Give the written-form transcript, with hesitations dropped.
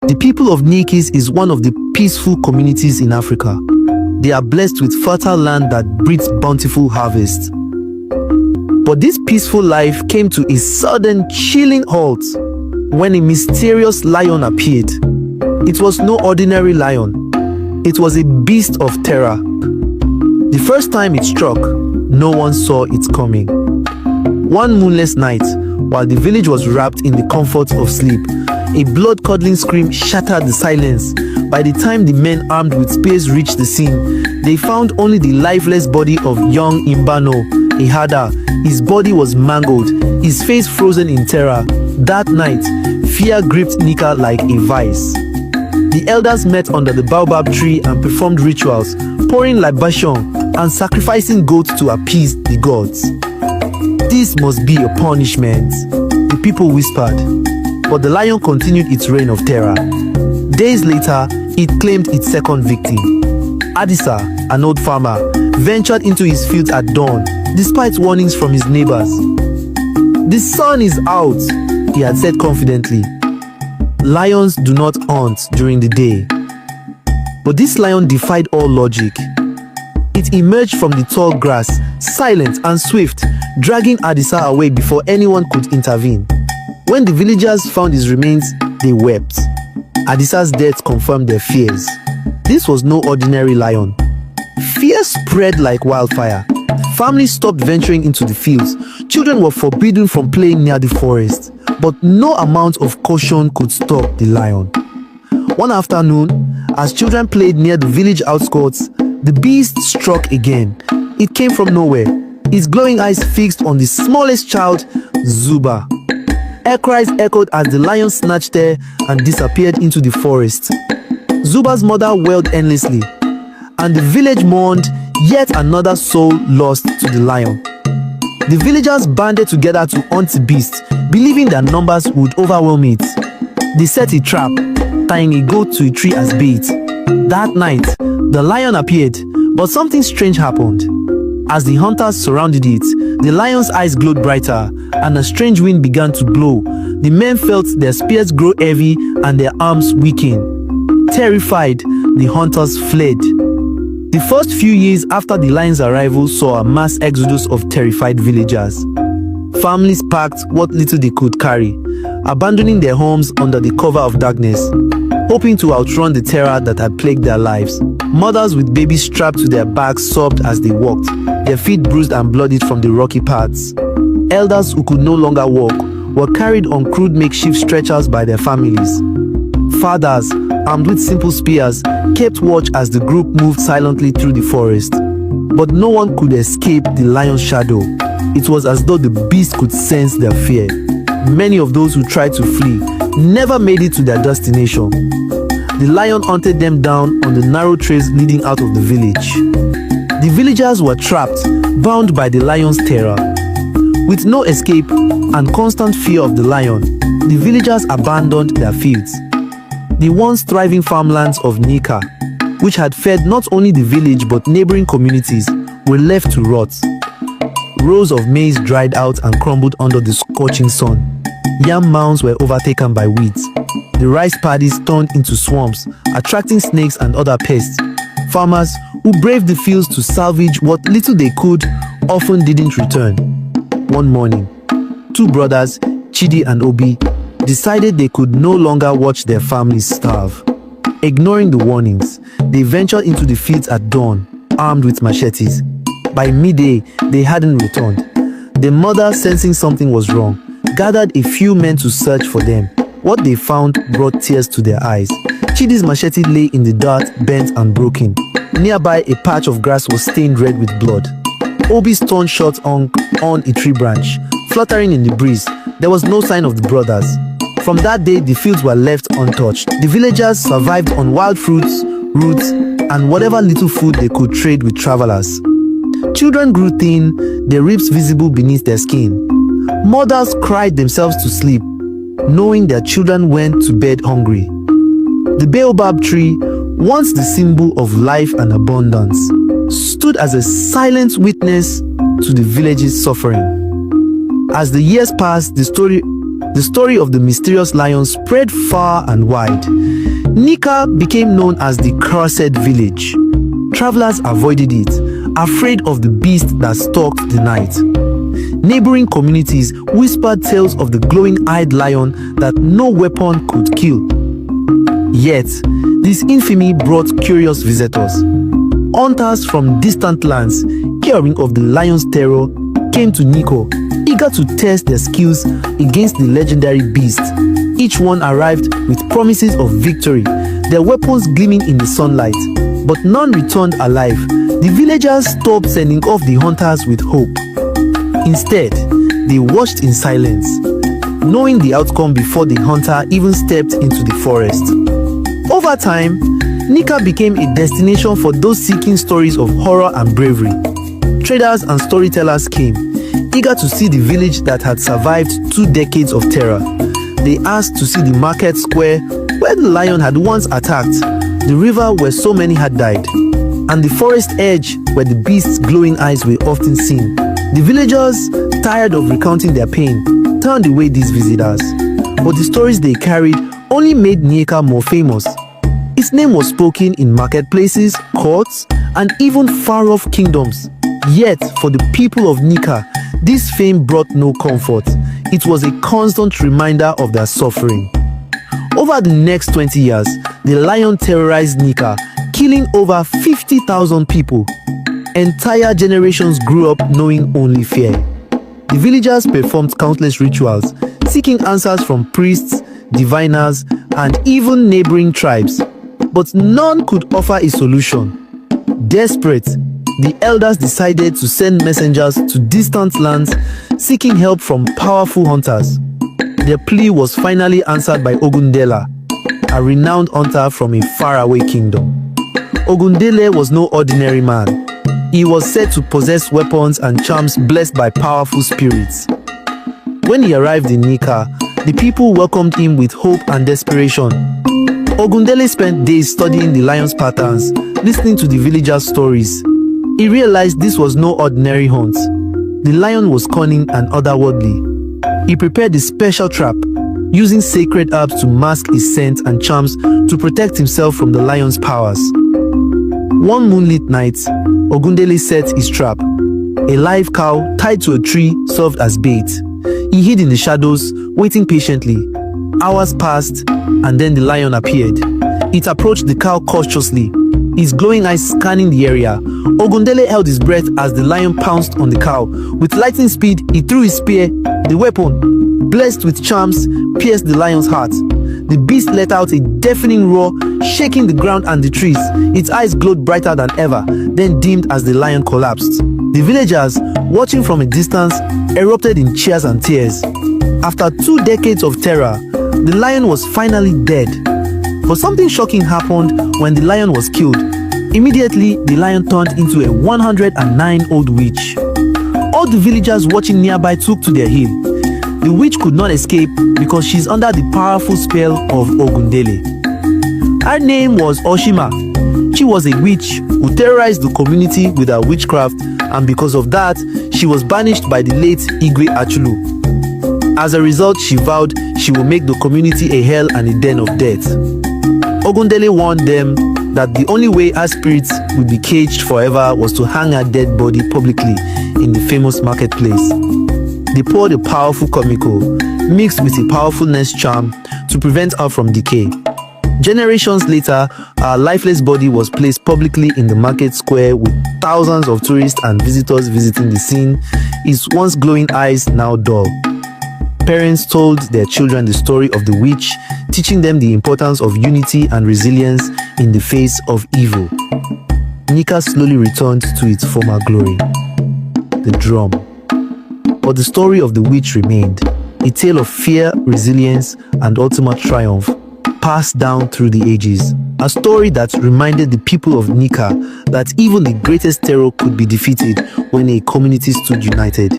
The people of Nikis is one of the peaceful communities in Africa. They are blessed with fertile land that breeds bountiful harvests. But this peaceful life came to a sudden chilling halt when a mysterious lion appeared. It was no ordinary lion. It was a beast of terror. The first time it struck, no one saw it coming. One moonless night, while the village was wrapped in the comforts of sleep, a blood-curdling scream shattered the silence. By the time the men armed with spears reached the scene, they found only the lifeless body of young Imbano, a herder. His body was mangled, his face frozen in terror. That night, fear gripped Nika like a vice. The elders met under the baobab tree and performed rituals, pouring libation and sacrificing goats to appease the gods. This must be a punishment, the people whispered. But the lion continued its reign of terror. Days later, it claimed its second victim. Adisa, an old farmer, ventured into his fields at dawn, despite warnings from his neighbors. "The sun is out," he had said confidently. Lions do not hunt during the day. But this lion defied all logic. It emerged from the tall grass, silent and swift, dragging Adisa away before anyone could intervene. When the villagers found his remains, they wept. Adisa's death confirmed their fears. This was no ordinary lion. Fear spread like wildfire. Families stopped venturing into the fields. Children were forbidden from playing near the forest. But no amount of caution could stop the lion. One afternoon, as children played near the village outskirts, the beast struck again. It came from nowhere, its glowing eyes fixed on the smallest child, Zuba. Air cries echoed as the lion snatched her and disappeared into the forest. Zuba's mother wailed endlessly, and the village mourned yet another soul lost to the lion. The villagers banded together to hunt the beast, believing their numbers would overwhelm it. They set a trap, tying a goat to a tree as bait. That night, the lion appeared, but something strange happened. As the hunters surrounded it, the lion's eyes glowed brighter, and a strange wind began to blow. The men felt their spears grow heavy and their arms weaken. Terrified, the hunters fled. The first few years after the lion's arrival saw a mass exodus of terrified villagers. Families packed what little they could carry, abandoning their homes under the cover of darkness, hoping to outrun the terror that had plagued their lives. Mothers with babies strapped to their backs sobbed as they walked, their feet bruised and bloodied from the rocky paths. Elders who could no longer walk were carried on crude makeshift stretchers by their families. Fathers, armed with simple spears, kept watch as the group moved silently through the forest. But no one could escape the lion's shadow. It was as though the beast could sense their fear. Many of those who tried to flee never made it to their destination. The lion hunted them down on the narrow trails leading out of the village. The villagers were trapped, bound by the lion's terror. With no escape and constant fear of the lion, the villagers abandoned their fields. The once thriving farmlands of Nika, which had fed not only the village but neighboring communities, were left to rot. Rows of maize dried out and crumbled under the scorching sun. Yam mounds were overtaken by weeds. The rice paddies turned into swamps, attracting snakes and other pests. Farmers who braved the fields to salvage what little they could often didn't return. One morning, two brothers, Chidi and Obi, decided they could no longer watch their families starve. Ignoring the warnings, they ventured into the fields at dawn, armed with machetes. By midday, they hadn't returned. The mother, sensing something was wrong, gathered a few men to search for them. What they found brought tears to their eyes. Chidi's machete lay in the dirt, bent and broken. Nearby, a patch of grass was stained red with blood. Obi's torn shot hung on a tree branch, fluttering in the breeze. There was no sign of the brothers. From that day, the fields were left untouched. The villagers survived on wild fruits, roots, and whatever little food they could trade with travelers. Children grew thin, their ribs visible beneath their skin. Mothers cried themselves to sleep, knowing their children went to bed hungry. The baobab tree, once the symbol of life and abundance, stood as a silent witness to the village's suffering. As the years passed, the story The story of the mysterious lion spread far and wide. Nika became known as the Cursed Village. Travelers avoided it, afraid of the beast that stalked the night. Neighboring communities whispered tales of the glowing-eyed lion that no weapon could kill. Yet, this infamy brought curious visitors. Hunters from distant lands, hearing of the lion's terror, came to Nikko, eager to test their skills against the legendary beast. Each one arrived with promises of victory, their weapons gleaming in the sunlight. But none returned alive. The villagers stopped sending off the hunters with hope. Instead, they watched in silence, knowing the outcome before the hunter even stepped into the forest. Over time, Nika became a destination for those seeking stories of horror and bravery. Traders and storytellers came, eager to see the village that had survived 2 decades of terror. They asked to see the market square where the lion had once attacked, the river where so many had died, and the forest edge where the beast's glowing eyes were often seen. The villagers, tired of recounting their pain, turned away these visitors. But the stories they carried only made Nika more famous. Its name was spoken in marketplaces, courts, and even far-off kingdoms. Yet, for the people of Nika, this fame brought no comfort. It was a constant reminder of their suffering. Over the next 20 years, the lion terrorized Nika, killing over 50,000 people. Entire generations grew up knowing only fear. The villagers performed countless rituals, seeking answers from priests, diviners, and even neighboring tribes. But none could offer a solution. Desperate, the elders decided to send messengers to distant lands, seeking help from powerful hunters. Their plea was finally answered by Ogundele, a renowned hunter from a faraway kingdom. Ogundele was no ordinary man. He was said to possess weapons and charms blessed by powerful spirits. When he arrived in Nika, the people welcomed him with hope and desperation. Ogundele spent days studying the lion's patterns, listening to the villagers' stories. He realized this was no ordinary hunt. The lion was cunning and otherworldly. He prepared a special trap, using sacred herbs to mask his scent and charms to protect himself from the lion's powers. One moonlit night, Ogundele set his trap. A live cow tied to a tree served as bait. He hid in the shadows, waiting patiently. Hours passed, and then the lion appeared. It approached the cow cautiously, his glowing eyes scanning the area. Ogundele held his breath as the lion pounced on the cow. With lightning speed, he threw his spear. The weapon, blessed with charms, pierced the lion's heart. The beast let out a deafening roar, shaking the ground and the trees. Its eyes glowed brighter than ever, then dimmed as the lion collapsed. The villagers, watching from a distance, erupted in cheers and tears. After 2 decades of terror, the lion was finally dead. But something shocking happened when the lion was killed. Immediately, the lion turned into a 109-old witch. All the villagers watching nearby took to their heel. The witch could not escape because she's under the powerful spell of Ogundele. Her name was Oshima. She was a witch who terrorized the community with her witchcraft, and because of that, she was banished by the late Igwe Achulu. As a result, she vowed she would make the community a hell and a den of death. Ogundele warned them that the only way her spirits would be caged forever was to hang her dead body publicly in the famous marketplace. They poured a powerful chemical, mixed with a powerful nest charm, to prevent her from decay. Generations later, her lifeless body was placed publicly in the market square with thousands of tourists and visitors visiting the scene, its once glowing eyes now dull. Parents told their children the story of the witch, teaching them the importance of unity and resilience in the face of evil. Nika slowly returned to its former glory. The drum. But the story of the witch remained, a tale of fear, resilience, and ultimate triumph, passed down through the ages. A story that reminded the people of Nika that even the greatest terror could be defeated when a community stood united.